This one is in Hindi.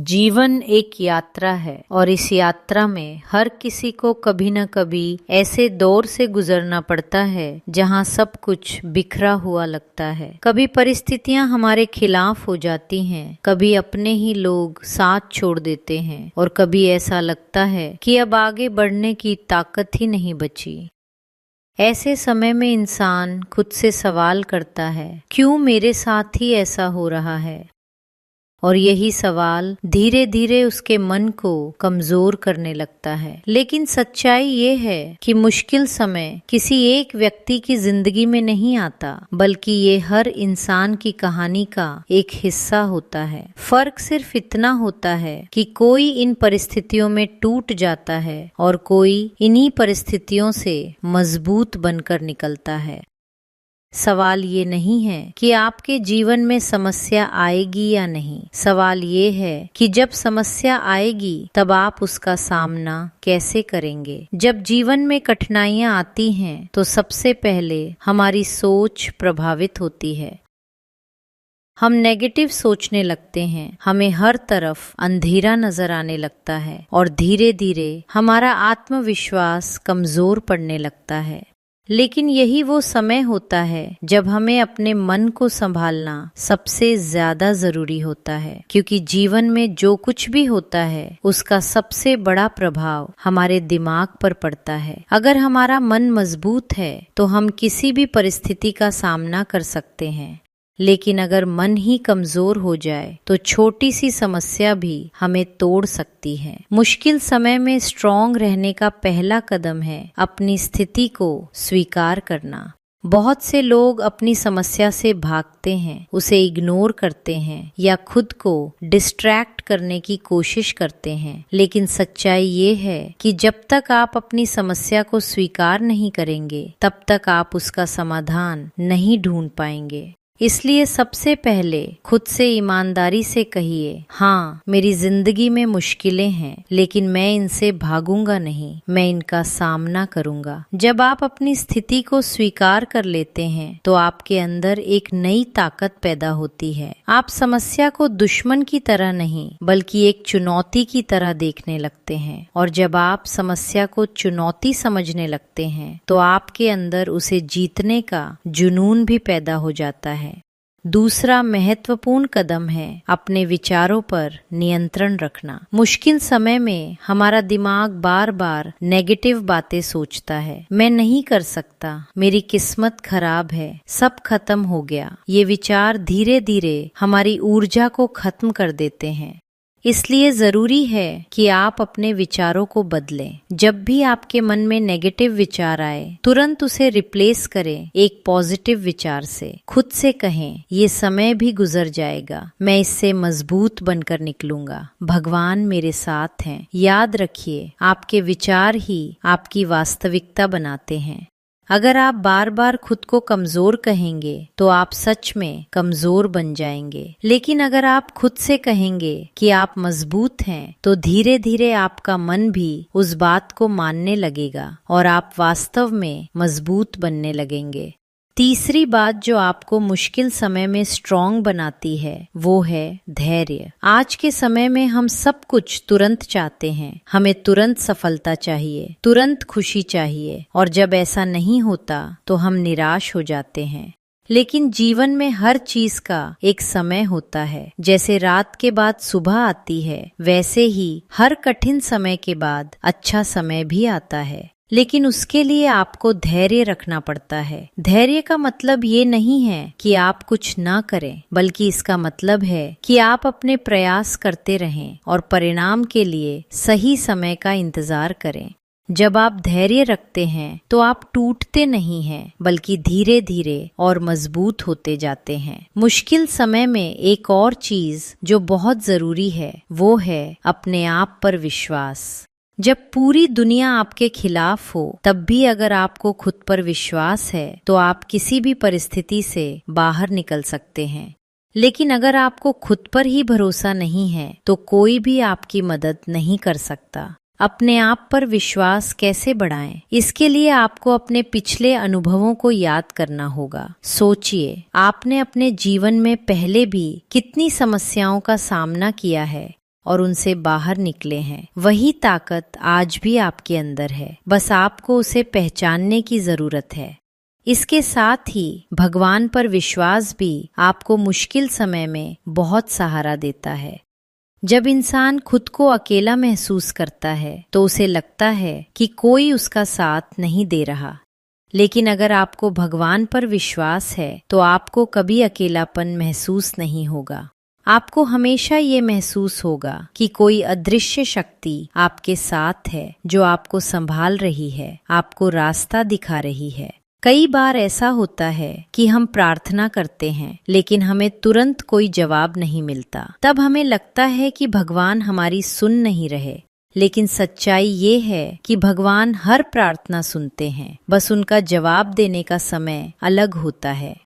जीवन एक यात्रा है और इस यात्रा में हर किसी को कभी न कभी ऐसे दौर से गुजरना पड़ता है जहां सब कुछ बिखरा हुआ लगता है। कभी परिस्थितियां हमारे खिलाफ हो जाती हैं, कभी अपने ही लोग साथ छोड़ देते हैं और कभी ऐसा लगता है कि अब आगे बढ़ने की ताकत ही नहीं बची। ऐसे समय में इंसान खुद से सवाल करता है, क्यों मेरे साथ ही ऐसा हो रहा है? और यही सवाल धीरे धीरे उसके मन को कमजोर करने लगता है। लेकिन सच्चाई ये है कि मुश्किल समय किसी एक व्यक्ति की जिंदगी में नहीं आता, बल्कि ये हर इंसान की कहानी का एक हिस्सा होता है। फर्क सिर्फ इतना होता है कि कोई इन परिस्थितियों में टूट जाता है और कोई इन्हीं परिस्थितियों से मजबूत बनकर निकलता है। सवाल ये नहीं है कि आपके जीवन में समस्या आएगी या नहीं। सवाल ये है कि जब समस्या आएगी तब आप उसका सामना कैसे करेंगे। जब जीवन में कठिनाइयां आती हैं तो सबसे पहले हमारी सोच प्रभावित होती है। हम नेगेटिव सोचने लगते हैं, हमें हर तरफ अंधेरा नजर आने लगता है और धीरे धीरे हमारा आत्मविश्वास कमजोर पड़ने लगता है। लेकिन यही वो समय होता है जब हमें अपने मन को संभालना सबसे ज्यादा जरूरी होता है, क्योंकि जीवन में जो कुछ भी होता है उसका सबसे बड़ा प्रभाव हमारे दिमाग पर पड़ता है। अगर हमारा मन मजबूत है तो हम किसी भी परिस्थिति का सामना कर सकते हैं, लेकिन अगर मन ही कमजोर हो जाए तो छोटी सी समस्या भी हमें तोड़ सकती है। मुश्किल समय में स्ट्रांग रहने का पहला कदम है अपनी स्थिति को स्वीकार करना। बहुत से लोग अपनी समस्या से भागते हैं, उसे इग्नोर करते हैं या खुद को डिस्ट्रैक्ट करने की कोशिश करते हैं। लेकिन सच्चाई ये है कि जब तक आप अपनी समस्या को स्वीकार नहीं करेंगे तब तक आप उसका समाधान नहीं ढूंढ पाएंगे। इसलिए सबसे पहले खुद से ईमानदारी से कहिए, हाँ मेरी जिंदगी में मुश्किलें हैं, लेकिन मैं इनसे भागूंगा नहीं, मैं इनका सामना करूंगा। जब आप अपनी स्थिति को स्वीकार कर लेते हैं तो आपके अंदर एक नई ताकत पैदा होती है। आप समस्या को दुश्मन की तरह नहीं बल्कि एक चुनौती की तरह देखने लगते हैं, और जब आप समस्या को चुनौती समझने लगते हैं तो आपके अंदर उसे जीतने का जुनून भी पैदा हो जाता है। दूसरा महत्वपूर्ण कदम है अपने विचारों पर नियंत्रण रखना। मुश्किल समय में हमारा दिमाग बार बार नेगेटिव बातें सोचता है। मैं नहीं कर सकता, मेरी किस्मत खराब है, सब खत्म हो गया। ये विचार धीरे धीरे हमारी ऊर्जा को खत्म कर देते हैं। इसलिए जरूरी है कि आप अपने विचारों को बदलें। जब भी आपके मन में नेगेटिव विचार आए तुरंत उसे रिप्लेस करें एक पॉजिटिव विचार से। खुद से कहें, ये समय भी गुजर जाएगा, मैं इससे मजबूत बनकर निकलूंगा, भगवान मेरे साथ हैं। याद रखिए, आपके विचार ही आपकी वास्तविकता बनाते हैं। अगर आप बार बार खुद को कमजोर कहेंगे तो आप सच में कमजोर बन जाएंगे। लेकिन अगर आप खुद से कहेंगे कि आप मजबूत हैं तो धीरे धीरे आपका मन भी उस बात को मानने लगेगा और आप वास्तव में मजबूत बनने लगेंगे। तीसरी बात जो आपको मुश्किल समय में स्ट्रांग बनाती है वो है धैर्य। आज के समय में हम सब कुछ तुरंत चाहते हैं। हमें तुरंत सफलता चाहिए, तुरंत खुशी चाहिए, और जब ऐसा नहीं होता तो हम निराश हो जाते हैं। लेकिन जीवन में हर चीज का एक समय होता है। जैसे रात के बाद सुबह आती है, वैसे ही हर कठिन समय के बाद अच्छा समय भी आता है। लेकिन उसके लिए आपको धैर्य रखना पड़ता है। धैर्य का मतलब ये नहीं है कि आप कुछ ना करें, बल्कि इसका मतलब है कि आप अपने प्रयास करते रहें और परिणाम के लिए सही समय का इंतजार करें। जब आप धैर्य रखते हैं तो आप टूटते नहीं हैं, बल्कि धीरे धीरे और मजबूत होते जाते हैं। मुश्किल समय में एक और चीज जो बहुत जरूरी है वो है अपने आप पर विश्वास। जब पूरी दुनिया आपके खिलाफ हो तब भी अगर आपको खुद पर विश्वास है तो आप किसी भी परिस्थिति से बाहर निकल सकते हैं। लेकिन अगर आपको खुद पर ही भरोसा नहीं है तो कोई भी आपकी मदद नहीं कर सकता। अपने आप पर विश्वास कैसे बढ़ाएं? इसके लिए आपको अपने पिछले अनुभवों को याद करना होगा। सोचिए, आपने अपने जीवन में पहले भी कितनी समस्याओं का सामना किया है और उनसे बाहर निकले हैं। वही ताकत आज भी आपके अंदर है, बस आपको उसे पहचानने की जरूरत है। इसके साथ ही भगवान पर विश्वास भी आपको मुश्किल समय में बहुत सहारा देता है। जब इंसान खुद को अकेला महसूस करता है तो उसे लगता है कि कोई उसका साथ नहीं दे रहा, लेकिन अगर आपको भगवान पर विश्वास है तो आपको कभी अकेलापन महसूस नहीं होगा। आपको हमेशा ये महसूस होगा कि कोई अदृश्य शक्ति आपके साथ है जो आपको संभाल रही है, आपको रास्ता दिखा रही है। कई बार ऐसा होता है कि हम प्रार्थना करते हैं लेकिन हमें तुरंत कोई जवाब नहीं मिलता। तब हमें लगता है कि भगवान हमारी सुन नहीं रहे, लेकिन सच्चाई ये है कि भगवान हर प्रार्थना सुनते हैं, बस उनका जवाब देने का समय अलग होता है।